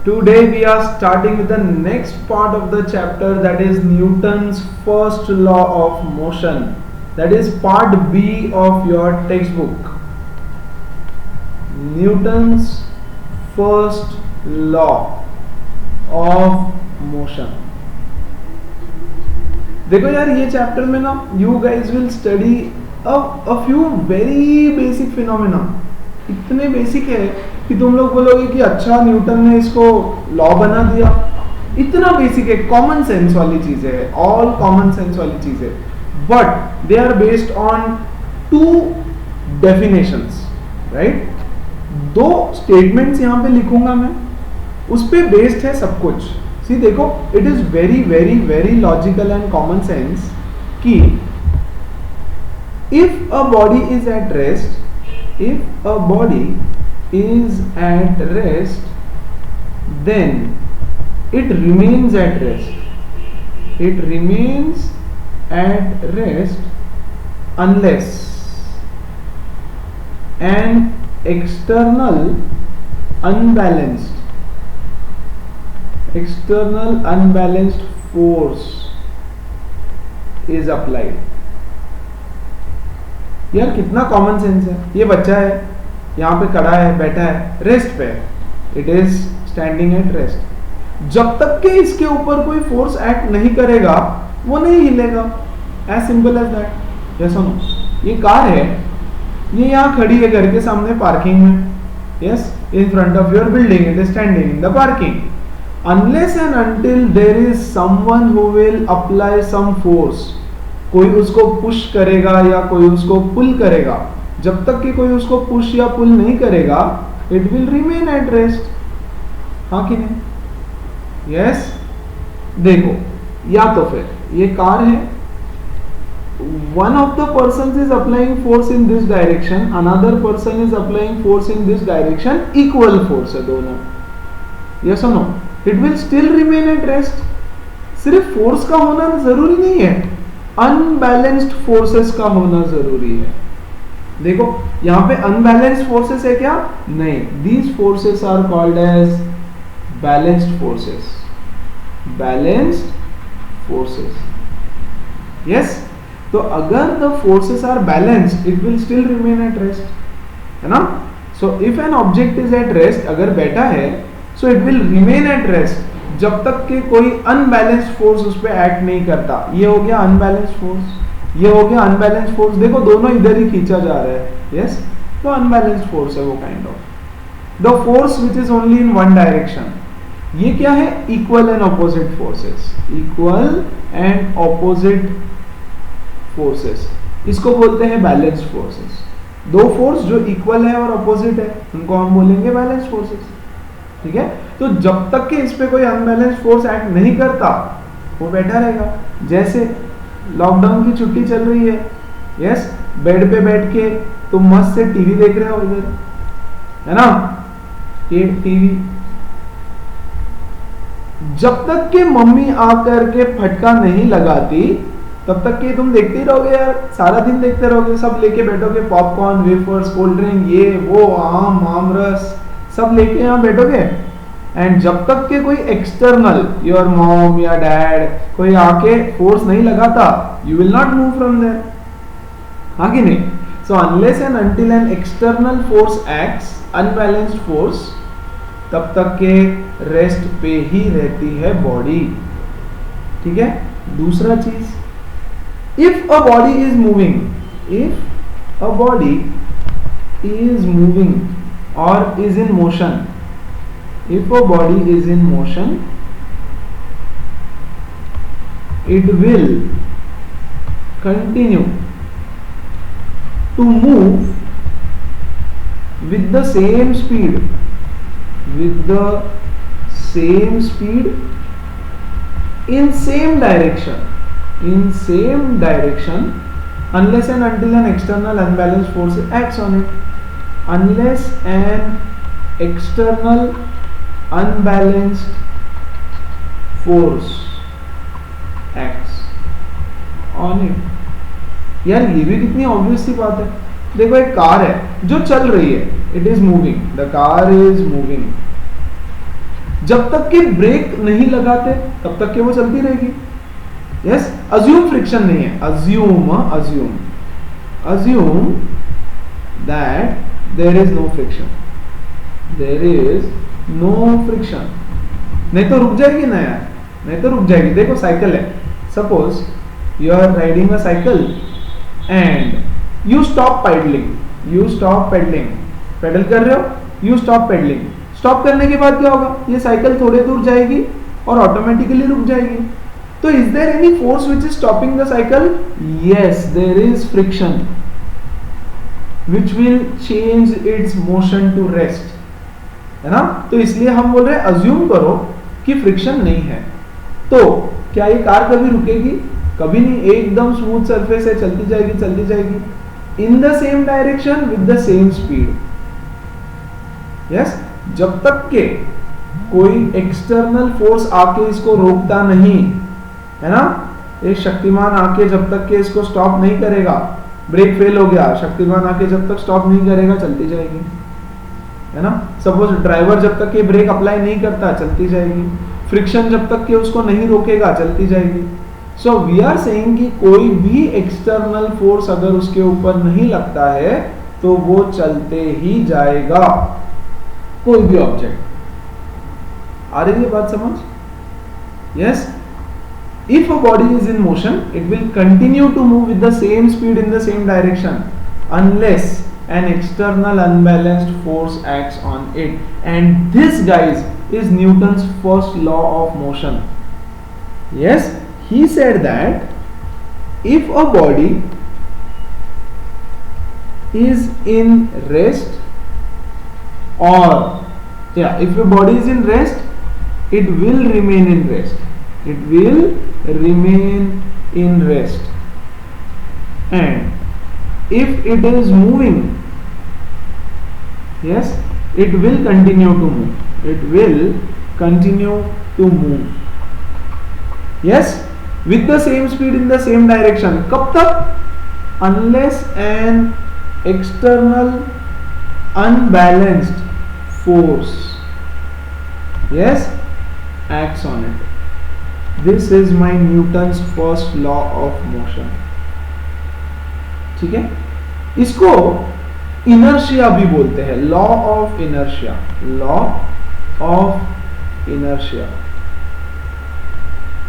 Today we are starting with the next part of the chapter, that is Newton's first law of motion. That is part B of your textbook. Newton's first law of motion. देखो यार, ये chapter में ना you guys will study a few very basic phenomena. इतने basic है कि तुम लोग बोलोगे कि अच्छा न्यूटन ने इसको लॉ बना दिया. इतना बेसिक है, कॉमन सेंस वाली चीजें है, ऑल कॉमन सेंस वाली चीजें, but they are based on two definitions, right. दो स्टेटमेंट्स यहां पे लिखूंगा मैं, उस पे बेस्ड है सब कुछ. सी देखो, it is very very very logical and common sense कि if a body is at rest, if a body is at rest, then it remains at rest. It remains at rest unless an external unbalanced force is applied. यार कितना common sense है. ये बच्चा है, यहाँ पे खड़ा है, बैठा है, रेस्ट पे, it is standing at rest. जब तक के इसके ऊपर कोई फोर्स एक्ट नहीं करेगा वो नहीं हिलेगा. As simple as that. Yes और नो. ये कार है, ये यहाँ खड़ी है घर के सामने पार्किंग में. Yes, in front of your building, it is standing in the parking. Unless and until there is someone who will apply some force, कोई उसको पुश करेगा या कोई उसको पुल करेगा, जब तक कि कोई उसको पुश या पुल नहीं करेगा, it will remain at rest. हाँ कि नहीं? यस. देखो, या तो फिर ये कार है, one of the person is applying force in this direction, another person is applying force in this direction, equal force है दोनों. यस और no. It will still remain at rest. सिर्फ फोर्स का होना जरूरी नहीं है, अनबैलेंस्ड फोर्सेस का होना जरूरी है. देखो यहां पे अनबैलेंस्ड फोर्सेस है क्या? नहीं. These forces are called as balanced forces. Balanced forces. Yes. तो अगर the forces are balanced, it will still remain at rest, है ना. So if an object is at rest, अगर बैठा है, so it will remain at rest जब तक कि कोई अनबैलेंस्ड फोर्स उस पर एक्ट नहीं करता. ये हो गया अनबैलेंस्ड फोर्स, ये हो गया अनबैलेंस्ड फोर्स. देखो दोनों इधर ही खींचा जा रहा है. यस. तो अनबैलेंस्ड फोर्स है वो, kind of the force which is only in one direction. ये क्या है? Equal and opposite forces. Equal and opposite forces, इसको बोलते हैं बैलेंस्ड फोर्सेस. दो फोर्स जो इक्वल है और ऑपोजिट है, उनको हम बोलेंगे बैलेंस्ड फोर्सेस. ठीक है. तो जब तक कि इस पे कोई अनबैलेंस फोर्स एक्ट नहीं करता, वो बैठा रहेगा. जैसे लॉकडाउन की छुट्टी चल रही है. यस. बेड पे बैठ के तुम मस्त से टीवी देख रहे हो इधर, है ना. ये टीवी, जब तक कि मम्मी आकर के फटका नहीं लगाती, तब तक कि तुम देखते ही रहोगे यार. सारा दिन देखते रहोगे. सब लेके बैठोगे, पॉपकॉर्न, वेफर्स, कोल्ड ड्रिंक, ये वो, आम, आमरस, सब लेके यहाँ बैठोगे. एंड जब तक के कोई एक्सटर्नल, योर मॉम या डैड, कोई आके फोर्स नहीं लगाता, you will not move from there. हाँ कि नहीं? So unless and until an external force acts, unbalanced force, तब तक के रेस्ट पे ही रहती है बॉडी. ठीक है. दूसरा चीज, if a body is moving, if a body is moving or is in motion, if a body is in motion, it will continue to move with the same speed, with the same speed, in same direction, unless and until an external unbalanced force acts on it. Unless an external unbalanced force acts on it. यार ये भी कितनी obvious सी बात है. देखो एक car है जो चल रही है, it is moving, the car is moving. जब तक कि ब्रेक नहीं लगाते तब तक कि वो चलती रहेगी। यस, अज्यूम फ्रिक्शन नहीं है, assume that there is no friction, नहीं तो रुक जाएगी ना यार, नहीं तो रुक जाएगी। देखो साइकिल है, suppose you are riding a cycle and you stop pedalling, pedal कर रहे हो, यू स्टॉप पेडलिंग, स्टॉप करने के बाद क्या होगा, ये साइकिल थोड़े दूर जाएगी और ऑटोमेटिकली रुक जाएगी। तो is there any force which is stopping the cycle? Yes, there is friction which will change its motion to rest, है ना। तो इसलिए हम बोल रहे हैं अज्यूम करो कि फ्रिक्शन नहीं है। तो क्या ये कार कभी रुकेगी? कभी नहीं, एकदम स्मूथ सरफेस है, चलती जाएगी इन the same direction with the same speed. Yes, जब तक के कोई एक्सटर्नल फोर्स आके इसको रोकता नहीं, है ना, एक शक्तिमान आके जब तक के इसको स्टॉप नहीं करेगा, ब्रेक फेल हो गया, शक्तिमान आके जब तक स्टॉप नहीं करेगा चलती जाएगी, है ना। सपोज ड्राइवर जब तक के ब्रेक अप्लाई नहीं करता चलती जाएगी, फ्रिक्शन जब तक के उसको नहीं रोकेगा चलती जाएगी। सो वी आर सेइंग कि कोई भी एक्सटर्नल फोर्स अगर उसके ऊपर नहीं लगता है तो वो चलते ही जाएगा, कोई भी ऑब्जेक्ट। आ रही है बात समझ? Yes, if a body is in motion it will continue to move with the same speed in the same direction unless an external unbalanced force acts on it, and this guys is Newton's first law of motion. Yes, he said that if a body is in rest, or if a body is in rest it will remain in rest, and if it is moving, yes, it will continue to move, yes, with the same speed in the same direction. कब तक? Unless an external unbalanced force, yes, acts on it. This is my Newton's first law of motion. ठीक है, इसको inertia भी बोलते हैं, law of inertia,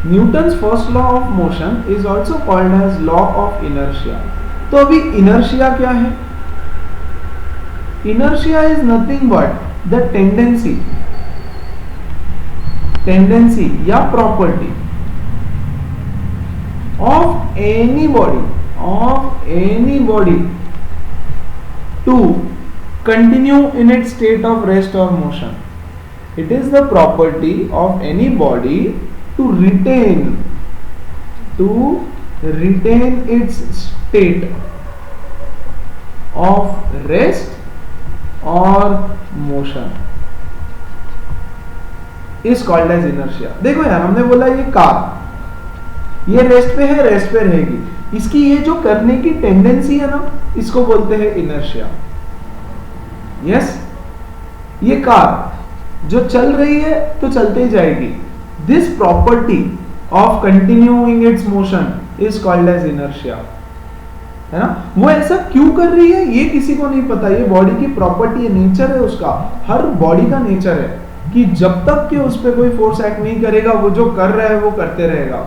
Newton's first law of motion is also called as law of inertia. तो अभी inertia क्या है? Inertia is nothing but the tendency या property of any body to continue in its state of rest or motion. It is the property of any body to retain its state of rest or motion is called as inertia. देखो यार, हमने बोला ये car, ये rest पे है, rest पे रहेगी, इसकी ये जो करने की टेंडेंसी है ना, इसको बोलते हैं इनर्शिया। यस, ये कार जो चल रही है तो चलते ही जाएगी, this property of continuing its motion is called as inertia, है ना। वो ऐसा क्यों कर रही है ये किसी को नहीं पता, ये बॉडी की प्रॉपर्टी है, नेचर है उसका, हर बॉडी का नेचर है कि जब तक कि उस पर कोई फोर्स एक्ट नहीं करेगा वो जो कर रहा है वो करते रहेगा।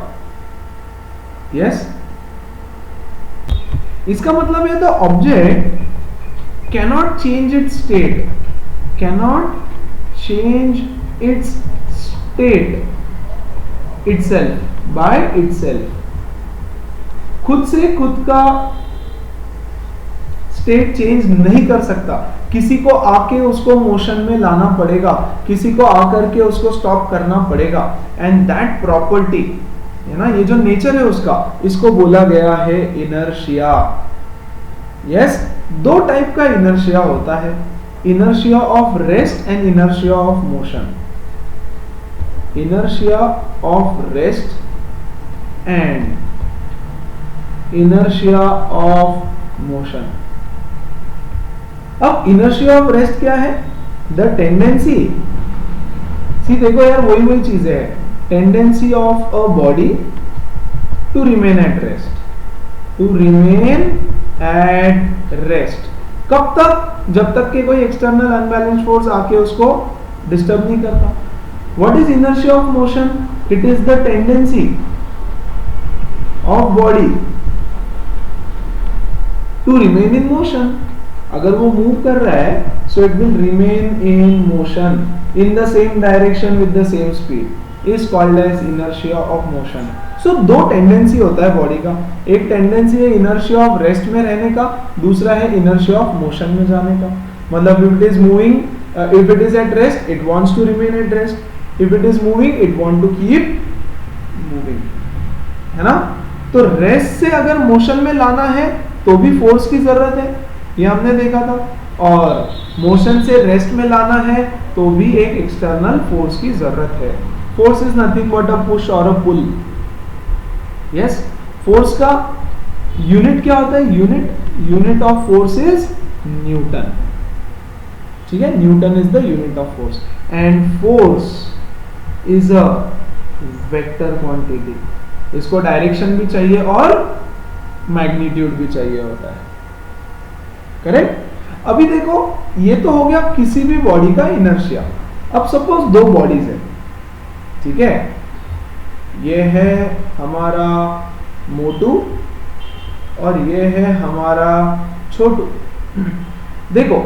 यस, इसका मतलब है the object cannot change it's state itself by itself. खुद से खुद का स्टेट चेंज नहीं कर सकता, किसी को आके उसको मोशन में लाना पड़ेगा, किसी को आकर के उसको स्टॉप करना पड़ेगा, एंड दैट प्रॉपर्टी है ना, ये जो नेचर है उसका, इसको बोला गया है इनर्शिया। यस, दो टाइप का इनर्शिया होता है, inertia of rest and inertia of motion. Inertia of rest and inertia of motion. अब इनर्शिया ऑफ रेस्ट क्या है? द टेंडेंसी सी देखो यार, वही चीजें है, tendency of a body to remain at rest, to remain at rest. कब तक? जब तक कि कोई एक्सटर्नल अनबैलेंस फोर्स आके उसको डिस्टर्ब नहीं करता। What is inertia of motion? It is the tendency of body to remain in motion. अगर वो मूव कर रहा है, so it will remain in motion in the same direction with the same speed, is called as inertia of motion. So दो tendency होता है body का, एक टेंडेंसी है इनर्शिया ऑफ रेस्ट में रहने का, दूसरा है इनर्शिया ऑफ मोशन में जाने का। मतलब if it is moving, if it is at rest, it wants to remain at rest, if it is moving, it want to keep moving, है ना। तो रेस्ट से अगर मोशन में लाना है तो भी फोर्स की जरूरत है, ये हमने देखा था, और मोशन से रेस्ट में लाना है तो भी एक एक्सटर्नल फोर्स की जरूरत है। Force is nothing but a push और अ पुल। यस, फोर्स का यूनिट क्या होता है? Unit of force is Newton. ठीक है, Newton is the unit of force, and force is a vector quantity. इसको डायरेक्शन भी चाहिए और मैग्नीट्यूड भी चाहिए होता है, करेक्ट। अभी देखो, ये तो हो गया किसी भी बॉडी का इनर्शिया। अब सपोज दो बॉडीज है, ठीक है, ये है हमारा मोटू और ये है हमारा छोटू। देखो,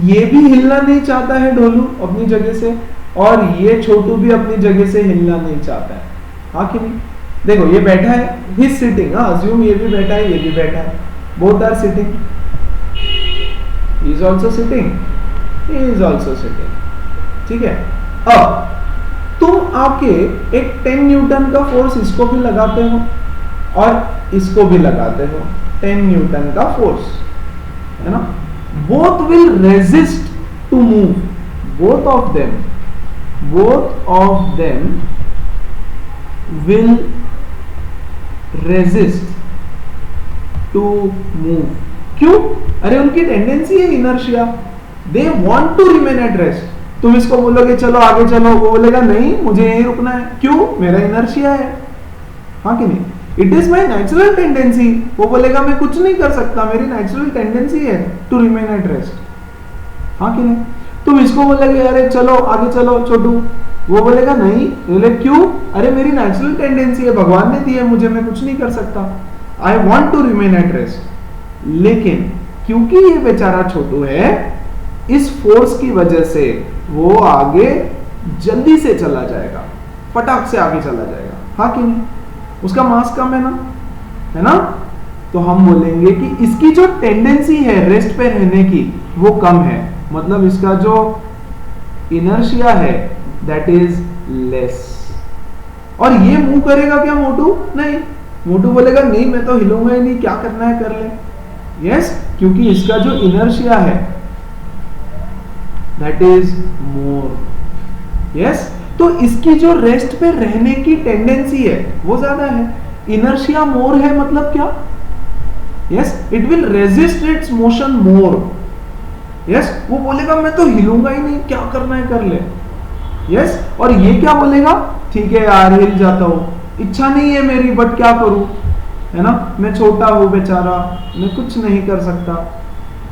ये भी हिलना नहीं चाहता है ढोलू अपनी जगह से, और ये छोटू भी अपनी जगह से हिलना नहीं चाहता है, हाँ कि नहीं। देखो, ये बैठा है, ही इज सिटिंग, अज्यूम ये भी बैठा है, ये भी बैठा है, both are sitting, he is also sitting, he is also sitting, ठीक है। अब तुम आके एक 10 न्यूटन का फोर्स इसको भी लगाते हो और इसको भी लगाते हो, 10 न्यूटन का फोर्स, है ना। Both will resist to move, both of them will resist to move. क्यों? अरे उनकी टेंडेंसी है inertia, they want to remain at rest. तुम इसको बोलोगे चलो आगे चलो, वो बोलेगा नहीं मुझे यहीं रुकना है। क्यों? मेरा इनर्शिया है, हाँ कि नहीं। It is my natural tendency, वो बोलेगा मैं कुछ नहीं कर सकता, मेरी नेचुरल टेंडेंसी है टू रिमेन एट रेस्ट, हाँ कि नहीं। तुम इसको बोलोगे अरे चलो आगे चलो छोटू, वो बोलेगा नहीं, बोले क्यों? अरे मेरी नेचुरल टेंडेंसी है, भगवान ने दी है मुझे, मैं कुछ नहीं कर सकता, I want to remain at rest. लेकिन क्योंकि ये बेचारा छोटू है, इस फोर्स की वजह से वो आगे जल्दी से चला जाएगा, फटाक से आगे चला जाएगा, हाँ कि नहीं। उसका मास कम है ना। तो हम बोलेंगे कि इसकी जो टेंडेंसी है रेस्ट पे रहने की वो कम है, मतलब इसका जो इनर्शिया है दैट इज लेस। और ये मूव करेगा क्या मोटू? नहीं, मोटू बोलेगा नहीं मैं तो हिलूंगा ही नहीं, क्या करना है कर ले। यस, क्योंकि इसका जो इनर्शिया है दैट इज मोर। यस, तो इसकी जो रेस्ट पे रहने की टेंडेंसी है वो ज्यादा है, इनर्शिया मोर है, मतलब क्या? Yes, it will resist it's motion more. Yes, वो बोलेगा मैं तो हिलूंगा ही नहीं, क्या करना है कर ले। यस, और ये क्या बोलेगा? ठीक है यार हिल जाता हूं, इच्छा नहीं है मेरी बट क्या करूं, है ना, मैं छोटा हूं बेचारा, मैं कुछ नहीं कर सकता,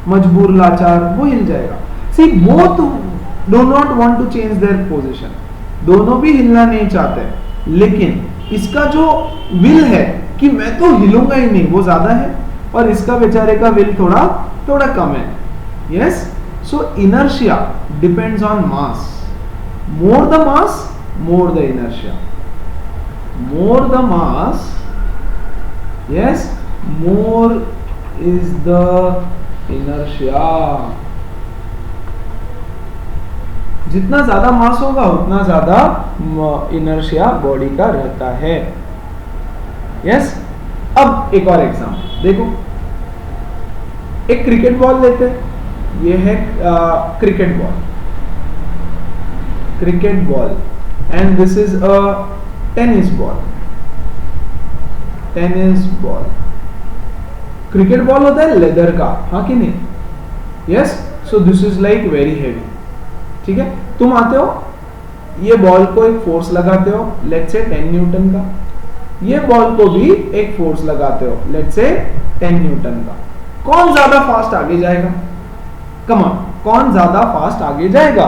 मजबूर लाचार, वो हिल जाएगा। See both do not want to change their position, दोनों भी हिलना नहीं चाहते, लेकिन इसका जो विल है कि मैं तो हिलूंगा ही नहीं वो ज्यादा है, और इसका बेचारे का विल थोड़ा कम है। Yes, so inertia depends on mass, more the mass more the inertia, more the mass, yes, more is the inertia। जितना ज्यादा मास होगा उतना ज्यादा इनर्शिया बॉडी का रहता है। यस, अब एक और एग्जाम्पल देखो, एक क्रिकेट बॉल लेते हैं, ये है cricket ball and this is a tennis ball। Cricket ball होता है लेदर का, हाँ कि नहीं। Yes, so this is like very heavy, ठीक है। तुम आते हो ये बॉल को एक फोर्स लगाते हो, लेट्स से 10 न्यूटन का, ये बॉल को भी एक फोर्स लगाते हो, लेट्स से 10 न्यूटन का, कौन ज्यादा फास्ट आगे जाएगा? कम ऑन, कौन ज्यादा फास्ट आगे जाएगा?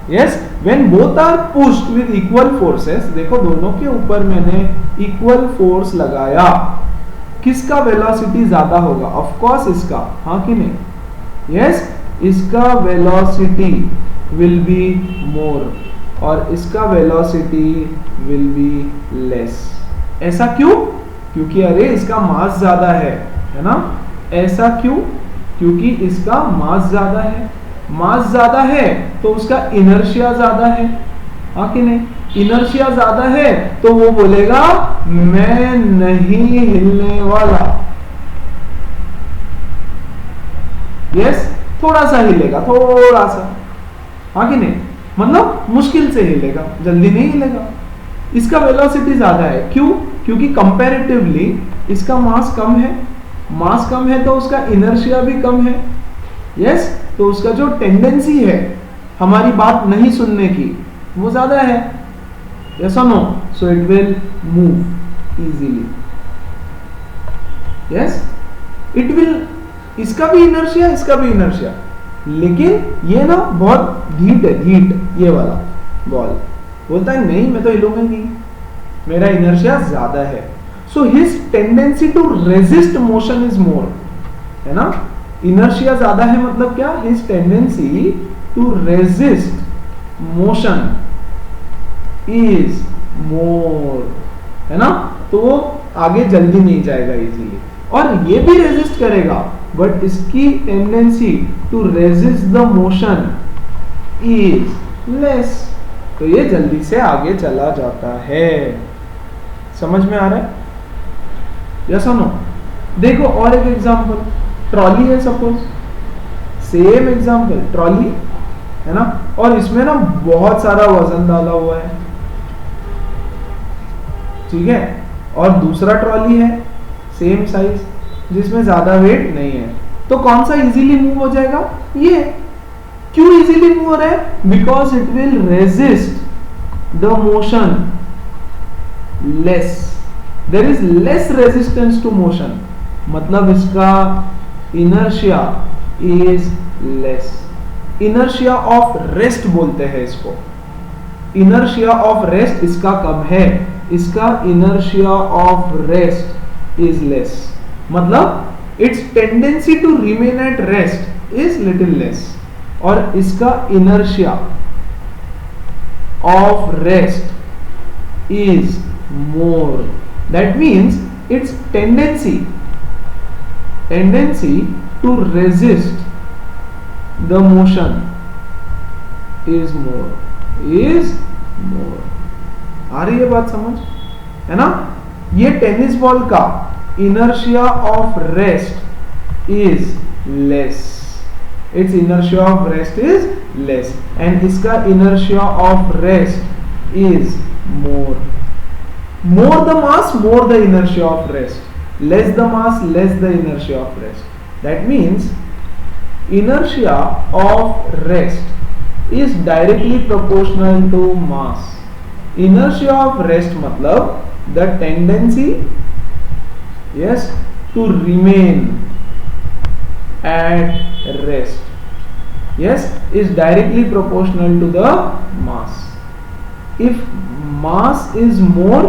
Yes, when both are pushed with equal forces, देखो दोनों के ऊपर मैंने इक्वल फोर्स लगाया, किसका वेलोसिटी ज्यादा होगा? ऑफ कोर्स इसका, हाँ कि नहीं? यस, इसका वेलोसिटी विल बी मोर और इसका वेलोसिटी विल बी लेस। ऐसा क्यों? क्योंकि अरे इसका मास ज्यादा है ना? ऐसा क्यों? क्योंकि इसका मास ज्यादा है, मास ज्यादा है तो उसका इनर्शिया ज्यादा है, हाँ कि नहीं? इनर्शिया ज्यादा है तो वो बोलेगा मैं नहीं हिलने वाला। यस, थोड़ा सा हिलेगा, थोड़ा सा, हाँ कि नहीं? मतलब मुश्किल से हिलेगा, जल्दी नहीं हिलेगा। इसका वेलोसिटी ज्यादा है, क्यों? क्योंकि कंपैरेटिवली इसका मास कम है, मास कम है तो उसका इनर्शिया भी कम है। यस, तो उसका जो टेंडेंसी है हमारी बात नहीं सुनने की वो ज्यादा है। यस और no? So it will move easily. Yes, it will, इसका भी इनर्शिया, इसका भी इनर्शिया, लेकिन ये ना बहुत हीट है, हीट, ये वाला बॉल बोलता है नहीं मैं तो हिलूंगा नहीं, मेरा इनर्शिया ज्यादा है। So his tendency to resist motion is more, है ना? इनर्शिया ज्यादा है मतलब क्या? His tendency to resist motion is more, है ना? तो वो आगे जल्दी नहीं जाएगा इजीली, और ये भी रेजिस्ट करेगा बट इसकी tendency to resist the motion is less, तो ये जल्दी से आगे चला जाता है। समझ में आ रहा है? यस और नो? देखो और एक एग्जांपल, ट्रॉली है सपोज, सेम एग्जांपल, ट्रॉली है ना, और इसमें ना बहुत सारा वजन डाला हुआ है, ठीक है, और दूसरा ट्रॉली है सेम साइज जिसमें ज्यादा वेट नहीं है, तो कौन सा इजीली मूव हो जाएगा? ये। क्यों इजीली मूव हो रहा है? Because it will resist the motion less, there is less resistance to motion, मतलब इसका inertia is less. Inertia of rest बोलते हैं इसको, इनर्शिया ऑफ रेस्ट इसका कम है, इसका inertia of rest is less, मतलब its tendency to remain at rest is little less, और इसका inertia of rest is more. That means its tendency to resist the motion is more, आ रही है बात समझ, है ना? ये टेनिस बॉल का inertia of rest is less, its inertia of rest is less, and इसका inertia of rest is more the mass, more the inertia of rest, less the mass, less the inertia of rest. That means inertia of rest is directly proportional to mass. Inertia of rest मतलब the tendency, yes, to remain at rest, yes, is directly proportional to the mass. If mass is more,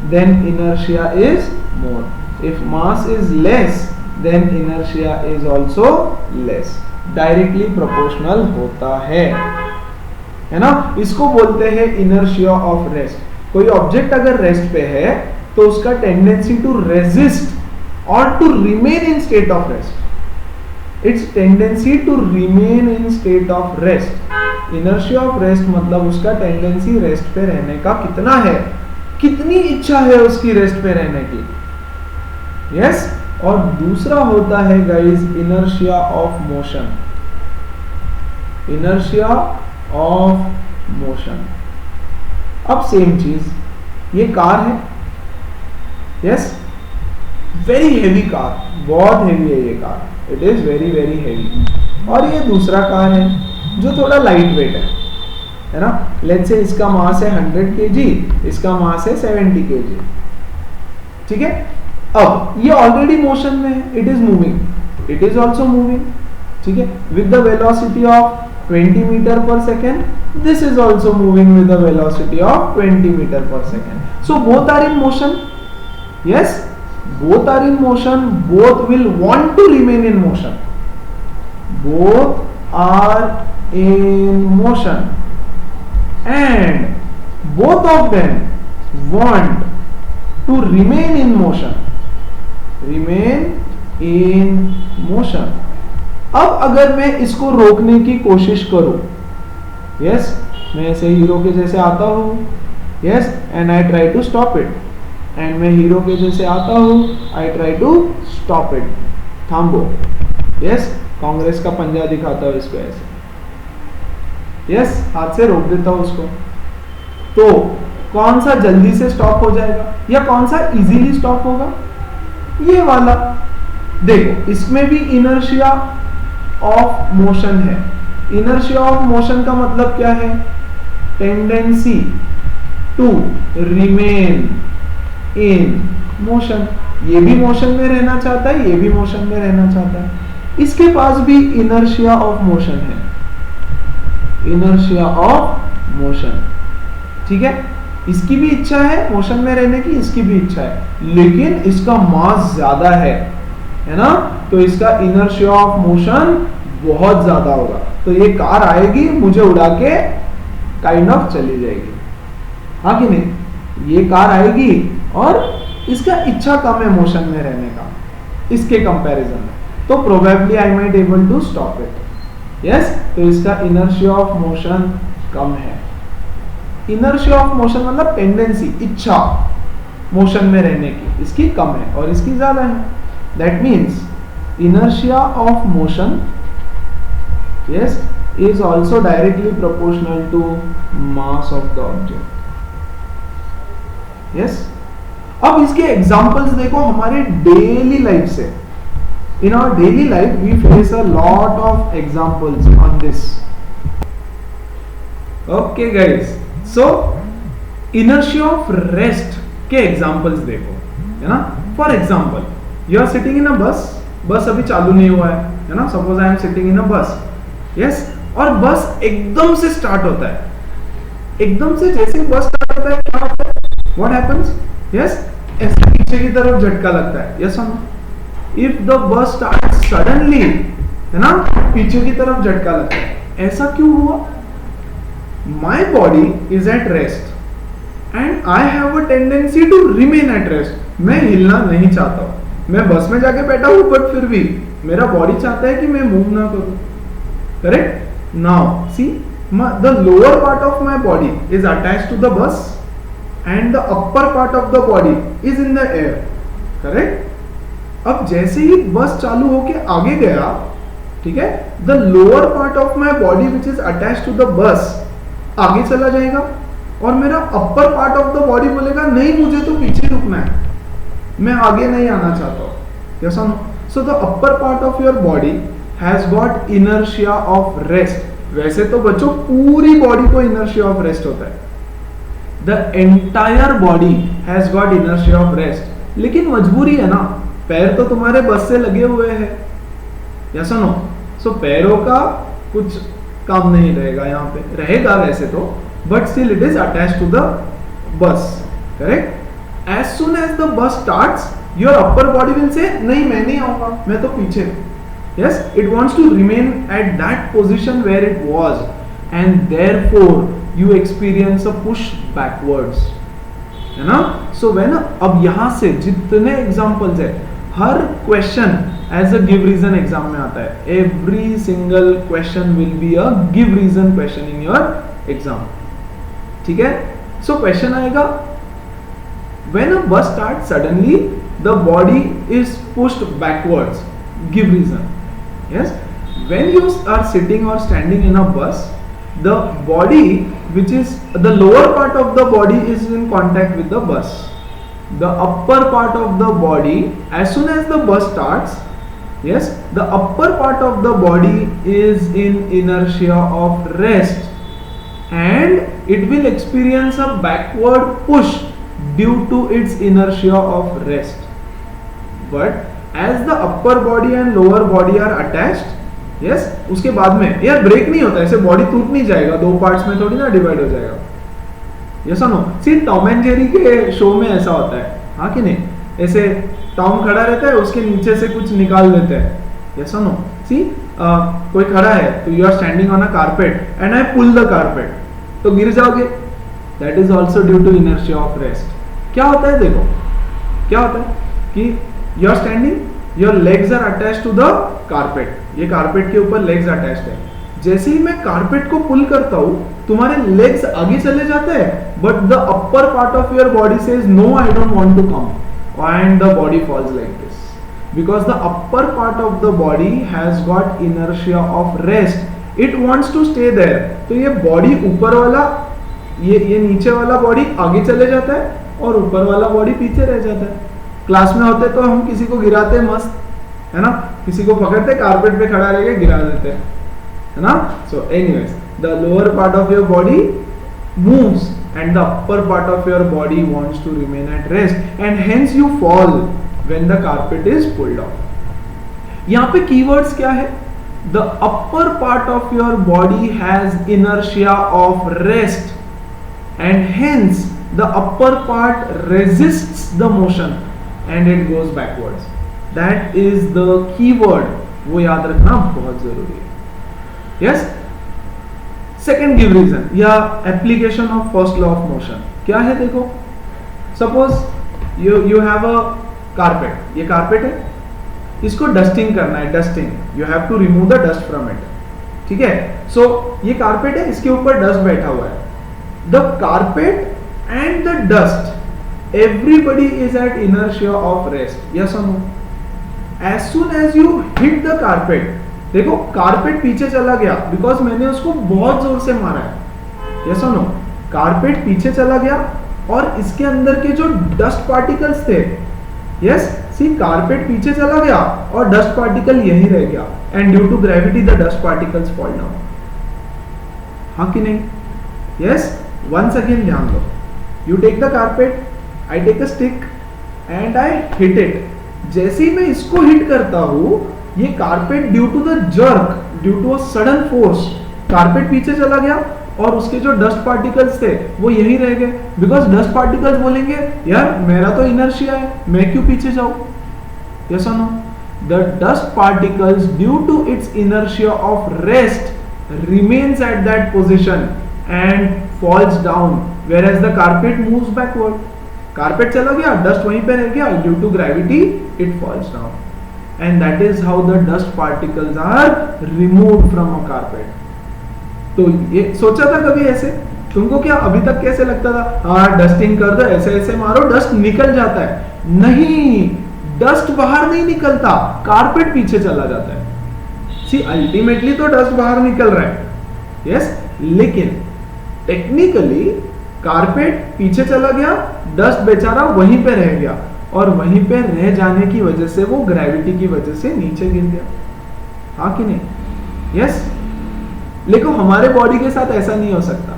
then inertia is more. If mass is less, then inertia is also less. Directly proportional होता है ना? इसको बोलते हैं inertia of rest. कोई object अगर rest पे है तो उसका टेंडेंसी टू रेजिस्ट और to remain in state of rest, its tendency to remain in state of rest. Inertia of rest मतलब उसका टेंडेंसी रेस्ट पे रहने का कितना है, कितनी इच्छा है उसकी रेस्ट पे रहने की। यस, और दूसरा होता है guys inertia of motion, inertia of motion. अब सेम चीज, ये कार है, यस, वेरी हेवी कार, बहुत हेवी है ये car, it is very very heavy, और ये दूसरा कार है जो थोड़ा लाइट वेट है, है ना। लेट्स से इसका मास है 100 kg, इसका मास है 70 kg, ठीक है। अब ये ऑलरेडी मोशन में है, it is moving, it is also moving, ठीक है, with the velocity of 20 metre per second, this is also moving with the velocity of 20 meter per second. So both are in motion. Yes, both are in motion. Both will want to remain in motion. Both are in motion, and both of them want to remain in motion. Remain in motion. अब अगर मैं इसको रोकने की कोशिश करूं, yes, मैं ऐसे हीरो के जैसे आता हूं, yes, and I try to stop it, एंड मैं हीरो के जैसे आता हूं, I try to stop it, थाम्बो, यस, कांग्रेस का पंजा दिखाता हूं इसको ऐसे, यस, हाथ से रोक देता हूं उसको, तो कौन सा जल्दी से स्टॉप हो जाएगा या कौन सा इजीली स्टॉप होगा? ये वाला। देखो इसमें भी इनर्शिया ऑफ मोशन है। इनर्शिया ऑफ मोशन का मतलब क्या है? Tendency to remain in motion. ये भी मोशन में रहना चाहता है, ये भी मोशन में रहना चाहता है, इसके पास भी इनर्शिया ऑफ मोशन है, इनर्शिया ऑफ मोशन, ठीक है। इसकी भी इच्छा है मोशन में रहने की, इसकी भी इच्छा है, लेकिन इसका मास ज्यादा है ना, तो इसका इनर्शिया ऑफ मोशन बहुत ज्यादा होगा, तो ये कार आएगी मुझे उड़ा के काइंड ऑफ चली जाएगी, हाँ कि नहीं? ये कार आएगी और इसका इच्छा कम है मोशन में रहने का इसके कंपैरिजन में, तो probably I might able to stop it, yes. तो इसका इनर्शिया ऑफ मोशन कम है। इनर्शिया ऑफ मोशन मतलब टेंडेंसी, इच्छा मोशन में रहने की, इसकी कम है और इसकी ज्यादा है। That means inertia of motion, yes, is also directly proportional to mass of the object, yes। अब इसके एग्जांपल्स देखो हमारे डेली लाइफ से। In our daily life we face a lot of examples on this. Okay guys, so inertia of rest के examples देखो, है ना। For example, you are sitting in a bus, बस अभी चालू नहीं हुआ है ना, suppose I am sitting in a bus, yes, और बस एकदम से स्टार्ट होता है, एकदम से जैसे बस स्टार्ट होता है क्या होता है? What happens? यस, ऐसे पीछे की तरफ झटका लगता है, यस और no? If the bus start suddenly, है ना, पीछे की तरफ झटका लगता है, ऐसा क्यों हुआ? My body is at rest and I have a tendency to remain at rest. मैं हिलना नहीं चाहता हूं, मैं बस में जाके बैठा हूं, बट फिर भी मेरा बॉडी चाहता है कि मैं मूव ना करूं, correct? Now see, the lower part of my body is attached to the bus and the upper part of the body is in the air, correct? अब जैसे ही बस चालू होके आगे गया, ठीक है, the lower part of my body which is attached to the bus आगे चला जाएगा और मेरा upper part of the body बोलेगा नहीं, मुझे तो पीछे रुकना है, मैं आगे नहीं आना चाहता हूं, यस और no? So the upper part of your body has got inertia of rest. वैसे तो बच्चों पूरी बॉडी को इनर्शिया ऑफ रेस्ट होता है, the entire body has got inertia of rest, लेकिन मजबूरी है ना, पैर तो तुम्हारे बस से लगे हुए हैं, यस और नो? सो पैरों का कुछ काम नहीं रहेगा, यहाँ पे रहेगा वैसे तो, but still it is attached to the bus, correct? As soon as the bus starts, your upper body will say, नहीं मैं नहीं आऊंगा, मैं तो पीछे। Yes, it wants to remain at that position where it was, and therefore you experience a push backwards, है ना? So when अब यहाँ से जितने examples है, हर question as a give reason exam में आता है। Every single question will be a give reason question in your exam, ठीक है? So question आएगा, when a bus starts suddenly the body is pushed backwards, give reason, yes। when you are sitting or standing in a bus, the body which is the lower part of the body is in contact with the bus, the upper part of the body, as soon as the bus starts, yes, the upper part of the body is in inertia of rest and it will experience a backward push due to its inertia of rest. But as the upper body and lower body are attached, yes, उसके बाद में यार break नहीं होता, ऐसे body टूट नहीं जाएगा, दो पार्ट्स में थोड़ी ना डिवाइड हो जाएगा। यस और no? See Tom and Jerry के शो में ऐसा होता है, हाँ कि नहीं? ऐसे टॉम खड़ा रहता है, उसके नीचे से कुछ निकाल देते हैं। यस और नो? सी कोई खड़ा है तो you are standing on a carpet and I pull the carpet, तो गिर जाओगे। That is also due to inertia of rest. क्या होता है देखो, क्या होता है कि you are standing, your legs are attached to the carpet, ये कारपेट के ऊपर लेग्स अटैच्ड है। जैसे ही मैं कारपेट को पुल करता हूं, तुम्हारे लेग्स आगे चले जाते हैं, but the upper part of your body says no I don't want to come, and the body falls like this because the upper part of the body has got inertia of rest, it wants to stay there। तो ये body ऊपर वाला, ये नीचे वाला body आगे चले जाता है और ऊपर वाला बॉडी पीछे रह जाता है। क्लास में होते तो हम किसी को गिराते हैं मस्त, है ना, किसी को पकड़ते कारपेट पे खड़ा रह के गिरा देते हैं, है ना। So anyways the lower part of your body moves and the upper part of your body wants to remain at rest and hence you fall when the carpet is pulled off। यहाँ पे keywords क्या है? The upper part of your body has inertia of rest and hence the upper part resists the motion and it goes backwards। That is the keyword, वो याद रखना बहुत जरूरी है। Yes? Second give reason या application of first law of motion क्या है? देखो, suppose you have a carpet, ये कारपेट है, इसको डस्टिंग करना है, dusting, you have to remove the dust from it, ठीक है। सो ये कारपेट है, इसके ऊपर डस्ट बैठा हुआ है। The carpet and the dust, everybody is at inertia of rest. Yes और no? As soon as you hit the carpet, देखो कारपेट पीछे चला गया बिकॉज मैंने उसको बहुत जोर से मारा है। यस और नो? कारपेट पीछे चला गया और इसके अंदर के जो डस्ट पार्टिकल्स थे, यस, सी कारपेट पीछे चला गया और डस्ट पार्टिकल यहीं रह गया and due to gravity the dust particles fall down. हाँ कि नहीं? यस, वंस अगेन ध्यान दो, you take the carpet, I take a stick and I hit it. जैसे ही मैं इसको हिट करता हूं, ये carpet due to the jerk, due to a sudden force, carpet पीछे चला गया और उसके जो डस्ट पार्टिकल्स थे वो यहीं रह गए बिकॉज डस्ट पार्टिकल्स बोलेंगे यार मेरा तो इनर्शिया है, मैं क्यों पीछे जाऊं। यस और no? The dust particles due to its inertia of rest remains at that position and falls down, whereas the carpet moves backward. Carpet चला गया, डस्ट वहीं पे रह गया, due to gravity it falls down and that is how the dust particles are removed from a carpet. तो ये सोचा था कभी ऐसे? तुमको क्या अभी तक कैसे लगता था? हाँ डस्टिंग कर दो, ऐसे ऐसे मारो, डस्ट निकल जाता है। नहीं, डस्ट बाहर नहीं निकलता, कारपेट पीछे चला जाता है। सी अल्टीमेटली तो डस्ट बाहर निकल रहा है, यस, लेकिन टेक्निकली कारपेट पीछे चला गया, डस्ट बेचारा वहीं पे रह गया और वहीं पे रह जाने की वजह से वो ग्रेविटी की वजह से नीचे गिर गया। हाँ कि नहीं? यस। लेकिन हमारे बॉडी के साथ ऐसा नहीं हो सकता,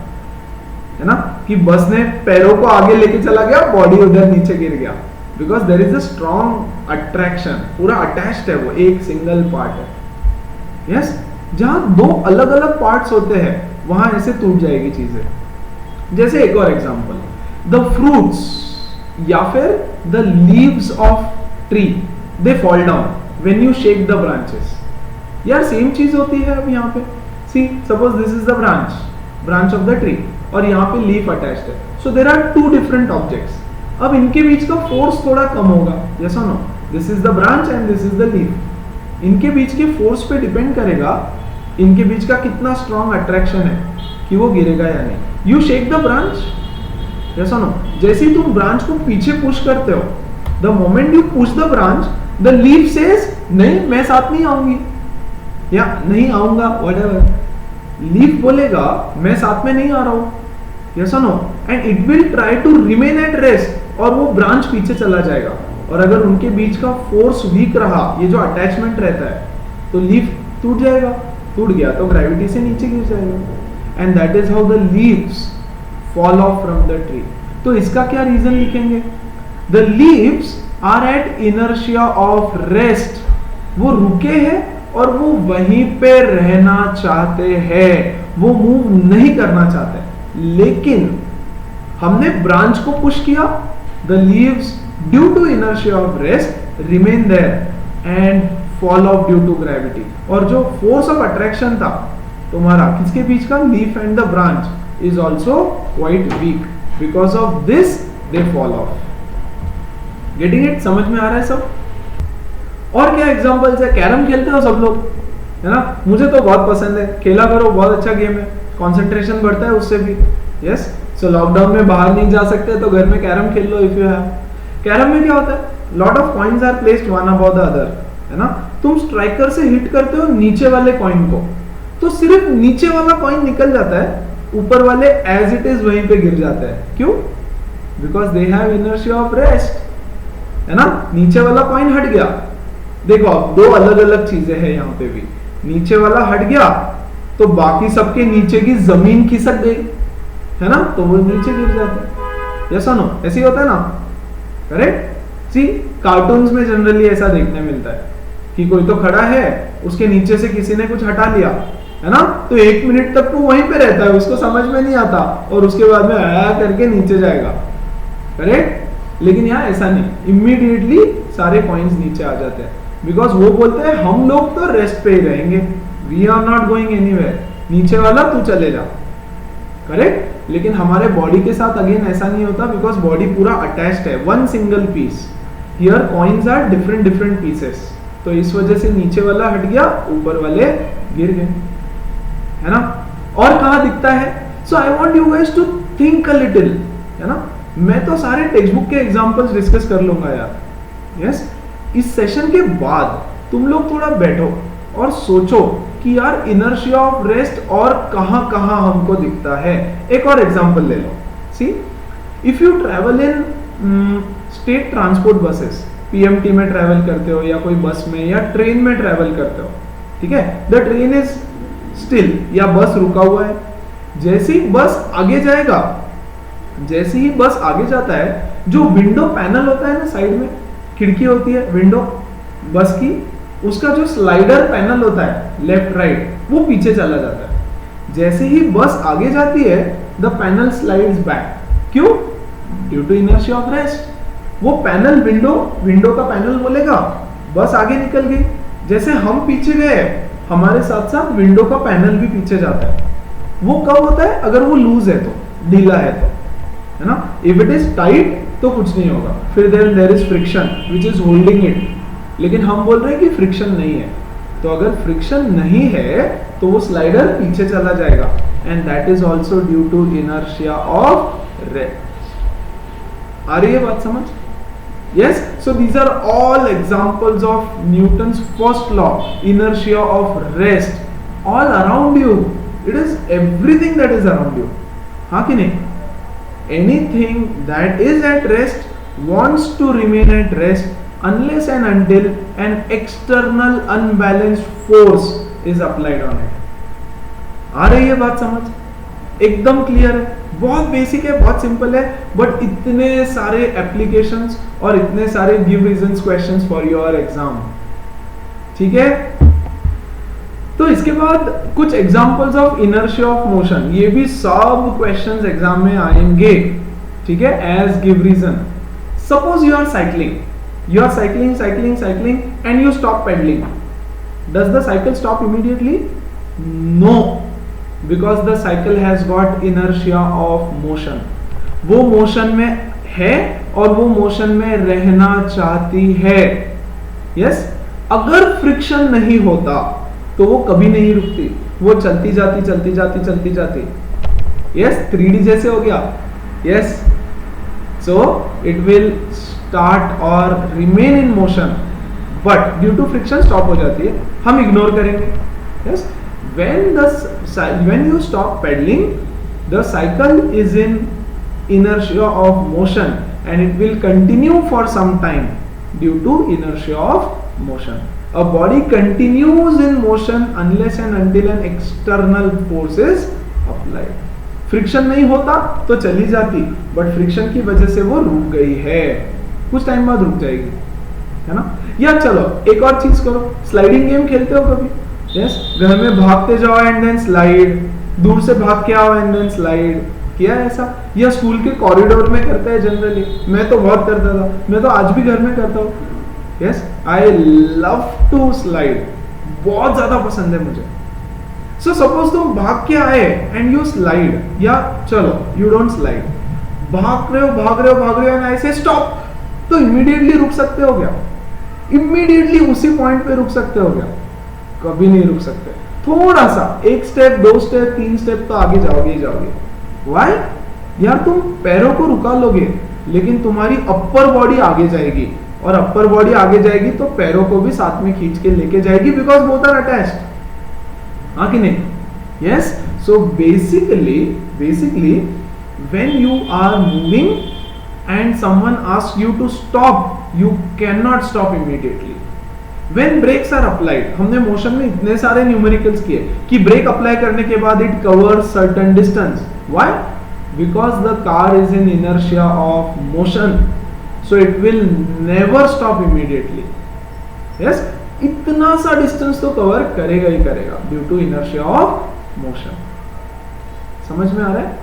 है ना, कि बस ने पैरों को आगे लेके चला गया, बॉडी उधर नीचे गिर गया, because there is a strong attraction, पूरा अटैच्ड है, वो एक सिंगल पार्ट है। यस, जहां दो अलग अलग पार्ट्स होते हैं वहां ऐसे टूट जाएगी चीजें। जैसे एक और एग्जांपल, द फ्रूट्स या फिर the leaves of tree, they fall down when you shake the branches. यार सेम चीज होती है अब यहाँ पे। See, suppose this is the branch of the tree और यहाँ पे leaf attached है, so there are two different objects। अब इनके बीच का फोर्स थोड़ा कम होगा, yes or no? This is the branch and this is the leaf। इनके बीच के फोर्स पे डिपेंड करेगा इनके बीच का कितना स्ट्रॉन्ग अट्रैक्शन है कि वो गिरेगा या नहीं। You shake the branch, yes or no? जैसे ही तुम ब्रांच को पीछे पुश करते हो, the moment you push the branch, the leaf says नहीं मैं साथ नहीं आऊंगी या नहीं आऊंगा, whatever। लीफ बोलेगा मैं साथ में नहीं आ रहा हूं, यस और no, and it will try to remain at rest और वो ब्रांच पीछे चला जाएगा। और अगर उनके बीच का फोर्स वीक रहा, ये जो अटैचमेंट रहता है, तो लीफ टूट जाएगा, टूट गया तो ग्रेविटी से नीचे गिर जाएगा। and that is how the leaves fall off from the tree. तो इसका क्या रीजन लिखेंगे? The leaves are at inertia of rest. वो रुके हैं और वो वहीं पे रहना चाहते हैं, वो मूव नहीं करना चाहते। लेकिन हमने ब्रांच को पुश किया, the leaves due to inertia of rest remain there and fall off due to gravity. और जो force of attraction था तुम्हारा किसके बीच का, leaf and the branch, is also quite weak. Because of this they fall off. Getting it? समझ में आ रहा है सब? और क्या एग्जांपल्स है? कैरम खेलते हो सब लोग, है ना? मुझे तो बहुत पसंद है, खेला करो, बहुत अच्छा गेम है, कंसंट्रेशन बढ़ता है उससे भी। यस, सो लॉकडाउन में बाहर नहीं जा सकते तो घर में कैरम खेल लो इफ यू हैव। कैरम में क्या होता है? Lot of coins are placed one above the other, है ना? तुम स्ट्राइकर से हिट करते हो नीचे वाले कॉइन को, तो सिर्फ नीचे वाला कॉइन निकल जाता है, ऊपर वाले एज इट इज वहीं पे गिर जाते हैं। क्यों? Because they have inertia of rest, है ना? नीचे वाला कॉइन हट गया। देखो अब दो अलग अलग चीजें हैं यहाँ पे भी, नीचे वाला हट गया तो बाकी सबके नीचे की जमीन खिसक गई, है ना? तो वो नीचे गिर जाते हैं। यस और नो? ऐसे ही होता है ना? करेक्ट? सी कार्टून्स में जनरली ऐसा देखने मिलता है कि कोई तो खड़ा है, उसके नीचे से किसी ने कुछ हटा लिया, है ना? तो 1 मिनट तक वो वहीं पे रहता है, उसको समझ में नहीं आता और उसके बाद में आया करके नीचे जाएगा। करेक्ट? लेकिन यहाँ ऐसा नहीं, इमीडिएटली सारे कॉइन्स नीचे आ जाते हैं, बिकॉज वो बोलते हैं हम लोग तो रेस्ट पे ही रहेंगे, we are not going anywhere, नीचे वाला तू चले जा। करेक्ट? लेकिन हमारे बॉडी के साथ अगेन ऐसा नहीं होता, बिकॉज बॉडी पूरा अटैच्ड है, one single piece. Here coins are different different pieces, तो इस वजह से नीचे वाला हट गया, ऊपर वाले गिर गए, है ना? और कहाँ दिखता है? So I want you guys to think a little, है ना? मैं तो सारे टेक्स्ट बुक के एग्जाम्पल्स डिस्कस कर लूंगा यार। यस, इस सेशन के बाद तुम लोग थोड़ा बैठो और सोचो कि यार इनर्शिया ऑफ रेस्ट और कहाँ कहाँ हमको दिखता है। एक और एग्जांपल ले लो। See, if you travel in state transport buses, PMT में ट्रैवल करते हो या कोई बस में या ट्रेन में ट्रैवल करते हो, ठीक है? द ट्रेन इज स्टिल या बस रुका हुआ है, जैसे ही बस आगे जाएगा, जैसे ही बस आगे जाता है, जो विंडो पैनल होता है ना, साइड में खिड़की होती है विंडो बस की, उसका जो स्लाइडर पैनल होता है लेफ्ट राइट, वो पीछे चला जाता है। जैसे ही बस आगे जाती है, द पैनल स्लाइड्स बैक। क्यों? Due to inertia of rest. वो पैनल विंडो का पैनल बोलेगा बस आगे निकल गई, जैसे हम पीछे गए हमारे साथ साथ विंडो का पैनल भी पीछे जाता है। वो कब होता है? अगर वो लूज है तो, ढीला है तो, है ना? इफ इट इज टाइट तो कुछ नहीं होगा, फिर there is friction which is holding it. लेकिन हम बोल रहे हैं कि फ्रिक्शन नहीं है, तो अगर फ्रिक्शन नहीं है तो वो स्लाइडर पीछे चला जाएगा, and that is also due to inertia of rest. आ रही है बात समझ? Yes, so these are all examples of Newton's first law, inertia of rest, all around you. It is everything that is around you. हाँ कि नहीं? Anything that is at rest wants to remain at rest unless and until an external unbalanced force is applied on it. आ रही है बात समझ? एकदम clear है, बहुत बेसिक है, बहुत सिंपल है, बट इतने सारे एप्लीकेशंस और इतने सारे give reasons questions for your exam. ठीक है? तो इसके बाद कुछ examples of inertia of motion, ये भी सब क्वेश्चंस एग्जाम में आएंगे, ठीक है, as give reason. Suppose you are cycling and you stop pedalling, does the cycle stop immediately? No, because the cycle has got inertia of motion. वो motion में है और वो मोशन में रहना चाहती है। यस, अगर फ्रिक्शन नहीं होता तो वो कभी नहीं रुकती, वो चलती जाती। यस, 3D जैसे हो गया। Yes, so it will start और remain in motion, but due to friction stop हो जाती है, हम इग्नोर करेंगे। Yes, when you stop pedaling, the cycle is in inertia of motion and it will continue for some time due to inertia of motion. A body continues in motion unless and until an external force is applied. Friction नहीं होता तो चली जाती, but friction की वजह से वो रुक गई है, कुछ टाइम बाद रुक जाएगी, है ना। या चलो एक और चीज करो, स्लाइडिंग गेम खेलते हो कभी? यस, घर में भागते जाओ एंड देन स्लाइड, दूर से भाग के आओ एंड देन स्लाइड, किया है ऐसा? या स्कूल के कॉरिडोर में करते हैं जनरली, मैं तो बहुत करता था, मैं तो आज भी घर में करता हूँ। Yes, I love to slide, बहुत ज्यादा पसंद है मुझे। सो सपोज तुम भाग के आए एंड यू स्लाइड, या चलो यू डोंट स्लाइड, भाग रहे हो एंड आई से स्टॉप, तो इमीडिएटली रुक सकते हो क्या? इमीडिएटली उसी पॉइंट पे रुक सकते हो क्या? कभी नहीं रुक सकते। थोड़ा सा, एक स्टेप, 2 स्टेप, 3 स्टेप तो आगे जाओगे ही जाओगे। व्हाई? यार तुम पैरों को रुका लोगे, लेकिन तुम्हारी अपर बॉडी आगे जाएगी, और अपर बॉडी आगे जाएगी तो पैरों को भी साथ में खींच के लेके जाएगी, बिकॉज बोथ आर अटैच्ड, हाँ कि नहीं? Yes, so basically when you are moving and someone asks you to stop, you cannot stop immediately. When brakes are applied, हमने मोशन में इतने सारे न्यूमेरिकल्स किए कि ब्रेक अप्लाई करने के बाद it covers certain distance. Why? Because the car is in inertia of motion, so it will never stop immediately. Yes, इतना सा डिस्टेंस तो कवर करेगा ही करेगा due to inertia of motion. समझ में आ रहा है?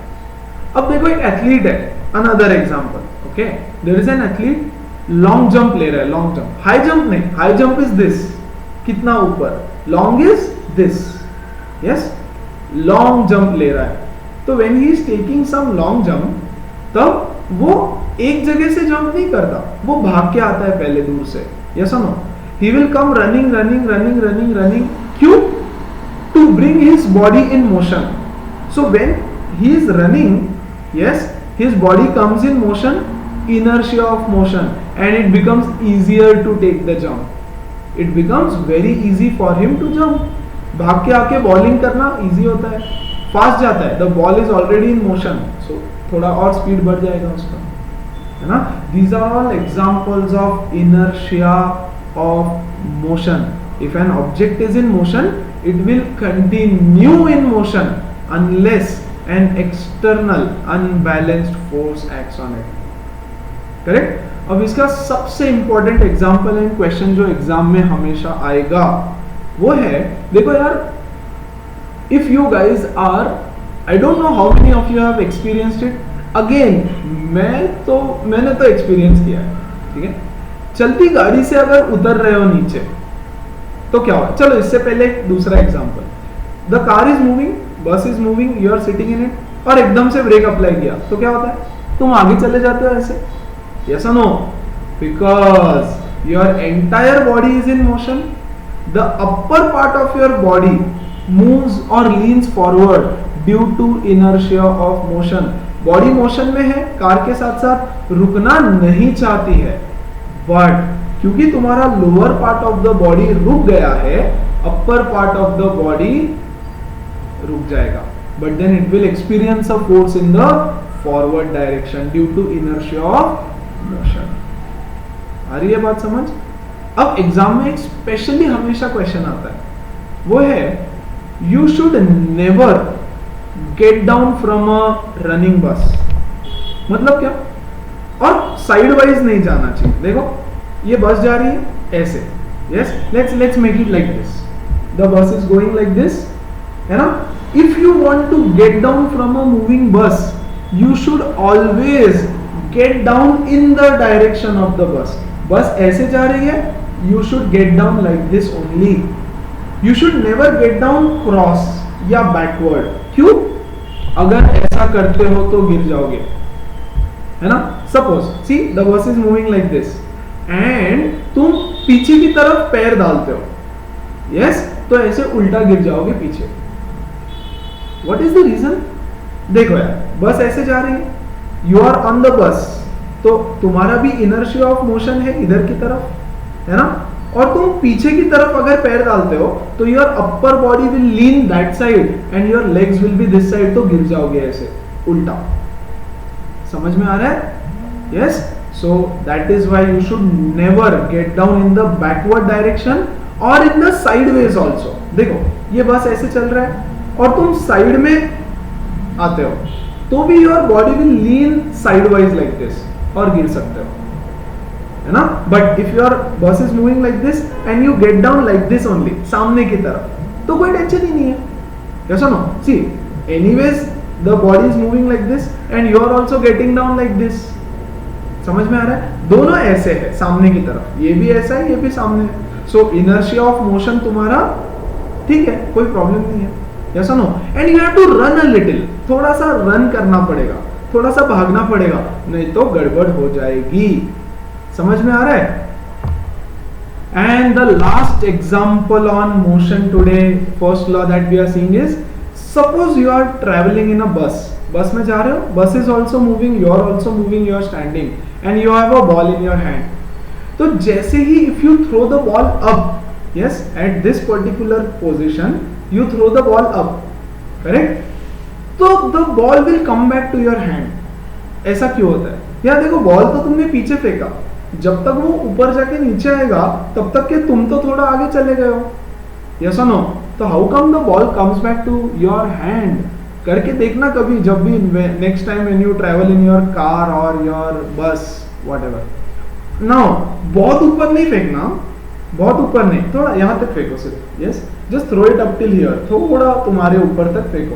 अब देखो एक एथलीट है, another example, okay, there is an athlete, long jump ले रहा है, लॉन्ग जंप, हाई जंप नहीं, हाई जंप इज दिस, कितना ऊपर, long is this, yes, long jump ले रहा है। तो when he is taking some long jump, तब वो एक जगह से जंप नहीं करता, वो भाग के आता है पहले दूर से, यस और no? He will come running, क्यों? To bring his body in motion. So when he is running, yes, his body comes in motion, inertia of motion, and it becomes easier to take the jump. It becomes very easy for him to jump. भाग के आके bowling करना easy होता है, fast जाता है, the ball is already in motion, so थोड़ा और स्पीड बढ़ जाएगा उसका, है ना। These are all examples of inertia of motion. If an object is in motion, it will continue in motion unless an external unbalanced force acts on it. Correct? अब इसका सबसे इंपॉर्टेंट एग्जांपल एंड क्वेश्चन जो exam में हमेशा आएगा वो है, देखो यार, if you guys are, I don't know how many of you have experienced it, again मैंने तो एक्सपीरियंस किया है, ठीक है। चलती गाड़ी से अगर उतर रहे हो नीचे तो क्या होगा? चलो इससे पहले दूसरा example, the car is moving, bus is moving, you are sitting in it, और एकदम से ब्रेक अप्लाई किया तो क्या होता है? तुम आगे चले जाते हो ऐसे, यस और no? Because your entire body is in motion, the upper part of your body moves और leans forward due to inertia of motion. Body motion में है, कार के साथ साथ रुकना नहीं चाहती है, बट क्योंकि तुम्हारा lower part of the body रुक गया है, अपर पार्ट ऑफ द बॉडी रुक जाएगा, but then it will experience a force in the forward direction due to inertia of motion. आ रही है बात समझ? अब एग्जाम में एक स्पेशली हमेशा क्वेश्चन आता है, वो है you should never get down from a running bus. मतलब क्या? और साइड वाइज नहीं जाना चाहिए। देखो ये बस जा रही है ऐसे, yes, let's make it like this, the bus is going like this, है ना। If you want to get down from a moving bus, you should always get down in the direction of the bus. बस ऐसे जा रही है, you should get down like this only. You should never get down cross या backward. क्यों? अगर ऐसा करते हो तो गिर जाओगे, है ना। Suppose, see the bus is moving like this, and तुम पीछे की तरफ पैर डालते हो, yes, तो ऐसे उल्टा गिर जाओगे पीछे। What is the reason? देखो यार, बस ऐसे जा रही है, you are on the bus, तो तुम्हारा भी inertia of motion है इधर की तरफ, है ना, और तुम पीछे की तरफ अगर पैर डालते हो तो your upper body will lean that side and your legs will be this side, तो गिर जाओगे ऐसे उल्टा। समझ में आ रहा है? Yes, so that is why you should never get down in the backward direction or in the sideways also. देखो ये बस ऐसे चल रहा है और तुम साइड में आते हो तो भी your body will lean sideways like this और गिर सकते हो, है ना. बट इफ योर बस is moving like this and you get down like this only, सामने की तरफ, तो कोई टेंशन ही नहीं है. यस और no. See anyways the body is moving like this and you are also getting down like this. समझ में आ रहा है? दोनों ऐसे है सामने की तरफ, ये भी ऐसा है, ये भी सामने है. सो इनर्शिया ऑफ मोशन तुम्हारा ठीक है, कोई प्रॉब्लम नहीं है. यस और no. And you have to run a little, थोड़ा सा रन करना पड़ेगा, थोड़ा सा भागना पड़ेगा, नहीं तो गड़बड़ हो जाएगी. समझ में आ रहा है? And the last example on motion today, first law that we are seeing is, suppose you are travelling in a bus में जा रहे हो, bus is also moving, you are also moving, you are standing and you have a ball in your hand. तो जैसे ही if you throw the ball up, yes, at this particular position you throw the ball up, correct, तो the ball will come back to your hand. ऐसा क्यों होता है? यार देखो, बॉल तो तुमने पीछे फेंका, जब तक वो ऊपर जाके नीचे आएगा तब तक के तुम तो थोड़ा आगे चले गए हो. यस और नो. तो how come the ball comes back to your hand? करके देखना कभी, जब भी next time when you travel in your car और योर बस व्हाटएवर. नाउ बहुत ऊपर नहीं फेंकना, बहुत ऊपर नहीं, थोड़ा यहां तक फेंको सिर्फ. Yes, just throw it up till here, थोड़ा तुम्हारे ऊपर तक फेंको.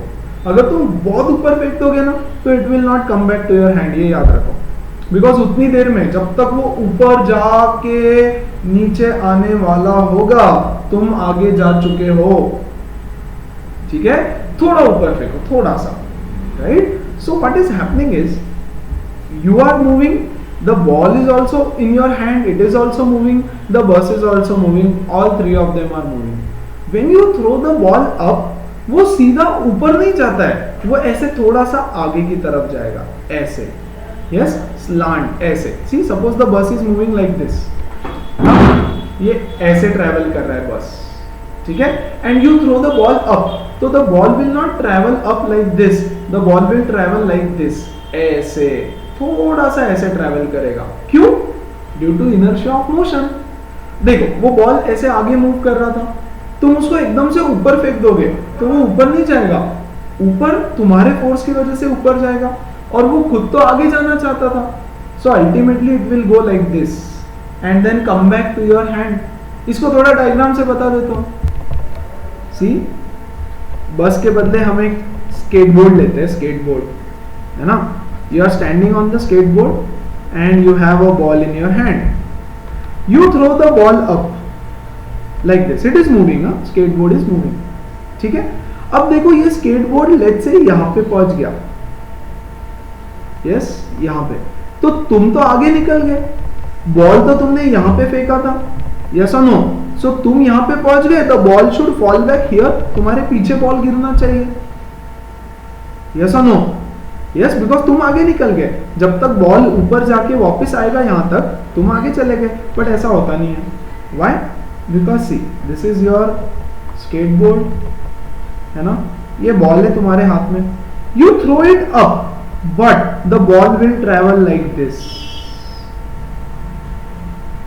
अगर तुम बहुत ऊपर फेंक दोगे ना तो it will not come back to your hand, ये याद रखो. बिकॉज उतनी देर में जब तक वो ऊपर जाके नीचे आने वाला होगा तुम आगे जा चुके हो. ठीक है, थोड़ा ऊपर फेंको, थोड़ा सा, right. So what is happening is you are moving, the ball is also in your hand, it is also moving, the bus is also moving, all three of them are moving. When you throw the ball up, वो सीधा ऊपर नहीं जाता है, वो ऐसे थोड़ा सा आगे की तरफ जाएगा, ऐसे. yes, slant, ऐसे. see, suppose the bus is moving like this, ये ऐसे ट्रैवल कर रहा है बस, ठीक है, and you throw the ball up, तो the ball will not travel up like this, the ball will travel like this, ऐसे, थोड़ा सा ऐसे ट्रैवल करेगा. क्यों? Due to inertia of motion. देखो, वो बॉल ऐसे आगे मूव कर रहा था, तुम उसको एकदम से ऊपर फेंक दोगे तो वो ऊपर नहीं जाएगा, ऊपर तुम्हारे फोर्स की वजह से ऊपर जाएगा, और वो खुद तो आगे जाना चाहता था. So ultimately it will go like this and then come back to your hand. इसको थोड़ा डायग्राम से बता देता हूं. सी, बस के बदले हम एक स्केटबोर्ड लेते हैं, स्केटबोर्ड, है ना. You are standing on the skateboard and you have a ball in your hand. You throw the ball up like this. It is moving, huh? Skateboard is moving. ठीक है. अब देखो, ये skateboard let's say यहाँ पे पहुंच गया. Yes, यहाँ पे. तो तुम तो आगे निकल गए. बॉल तो तुमने यहाँ पे फेंका था. Yes or no? So तुम यहाँ पे पहुंच गए. The ball should fall back here. तुम्हारे पीछे बॉल गिरना चाहिए. Yes or no? Yes, because तुम आगे निकल गए. जब तक बॉल ऊपर जाके वापस आएगा यहां तक तुम आगे चले गए, बट ऐसा होता नहीं है. Why? Because see, this is your skateboard, है ना, ये बॉल है तुम्हारे हाथ में. You throw it up but the ball will travel like this.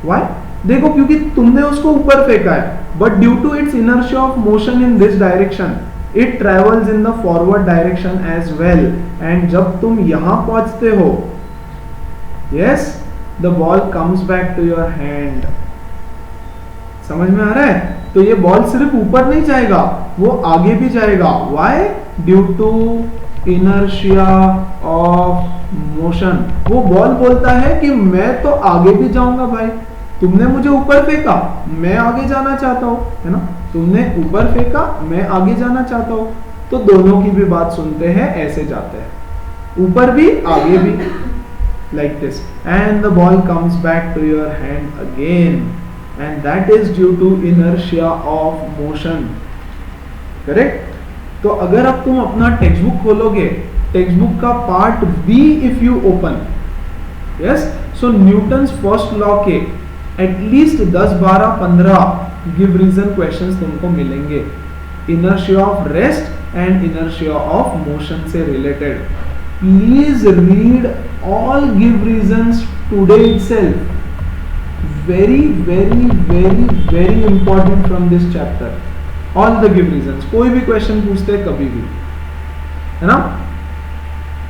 Why? देखो, क्योंकि तुमने उसको ऊपर फेंका है, but due to its inertia of motion in this direction it travels in the forward direction as well, and जब तुम यहां पहुंचते हो, yes, the ball comes back to your hand. समझ में आ रहा है? तो ये बॉल सिर्फ ऊपर नहीं जाएगा, वो आगे भी जाएगा. why? due to inertia of motion. वो बॉल बोलता है कि मैं तो आगे भी जाऊंगा भाई, तुमने मुझे ऊपर फेंका, मैं आगे जाना चाहता हूं, है ना. तुमने ऊपर फेंका, मैं आगे जाना चाहता हूं, तो दोनों की भी बात सुनते हैं, ऐसे जाते हैं, ऊपर भी आगे भी, like this, and the ball comes back to your hand again, and that is due to inertia of motion. correct? तो अगर अब तुम अपना टेक्स्ट बुक खोलोगे, टेक्स्ट बुक का part B if you open, yes, so Newton's first law के at least 10, 12, 15 give reason questions तुमको मिलेंगे, inertia of rest and inertia of motion से related. Please read all give reasons today itself. Very very very very important from this chapter. All the give reasons. कोई भी question पूछते हैं कभी भी, है ना.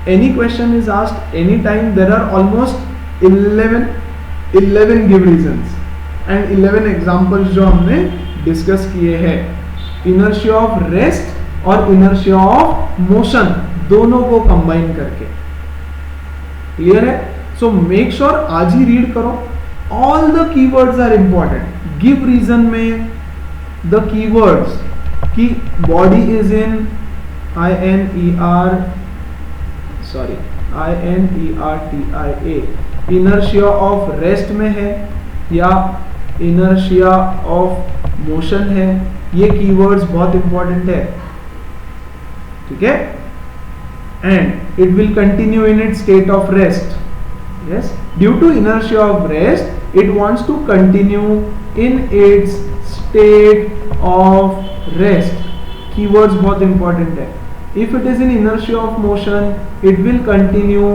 any question is asked anytime, there are almost 11 give reasons and 11 examples जो हमने डिस्कस किए हैं इनर्शिया ऑफ रेस्ट और इनर्शिया ऑफ मोशन दोनों को कंबाइन करके। क्लियर है? सो मेक श्योर आज ही रीड करो। All the keywords are important. Give reason में द कीवर्ड्स की body is in INERTIA, inertia of rest में है या इनर्शिया ऑफ मोशन है। ये कीवर्ड्स बहुत इंपॉर्टेंट है, ठीक है। And it will continue in its state of rest. Yes, due to inertia of rest it wants to continue in its state of rest. Keywords बहुत इंपॉर्टेंट है। If it is in inertia of motion, it will continue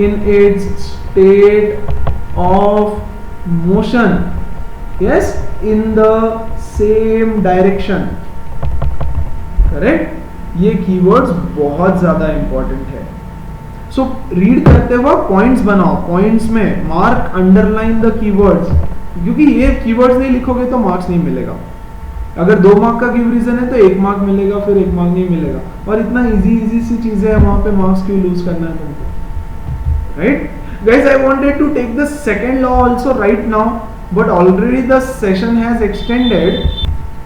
in its state of motion. Yes, in the same direction. Correct? ये keywords बहुत ज़्यादा important है। So read करते वक्त points बनाओ, points में mark, underline the keywords, क्योंकि ये keywords नहीं लिखोगे तो marks नहीं मिलेगा। अगर 2 मार्क का गिव रीजन है तो 1 मार्क मिलेगा, फिर 1 मार्क नहीं मिलेगा। और इतना इजी सी चीजें हैं, वहां पे मार्क्स क्यों लूज करना है तुमको, right guys? I wanted to take the second law also right now, but already the session has extended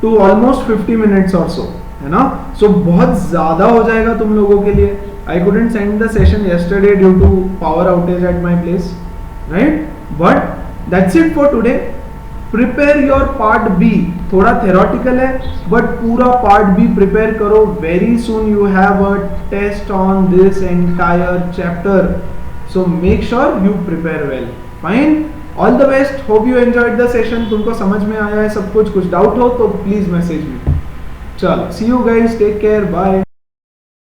to almost 50 minutes और सो, है ना? सो बहुत ज्यादा हो जाएगा तुम लोगों के लिए। I couldn't send the session yesterday due to power outage at my place, right? But that's it for today. Prepare your part B, थोड़ा थेरोटिकल है बट पूरा पार्ट बी प्रिपेयर करो। Very soon you have a test on this entire chapter, so make sure you prepare well. Fine, all the best, hope you enjoyed the session. तुमको समझ में आया है सब कुछ? कुछ डाउट हो तो प्लीज मैसेज मी। चलो, see you guys, take care, bye.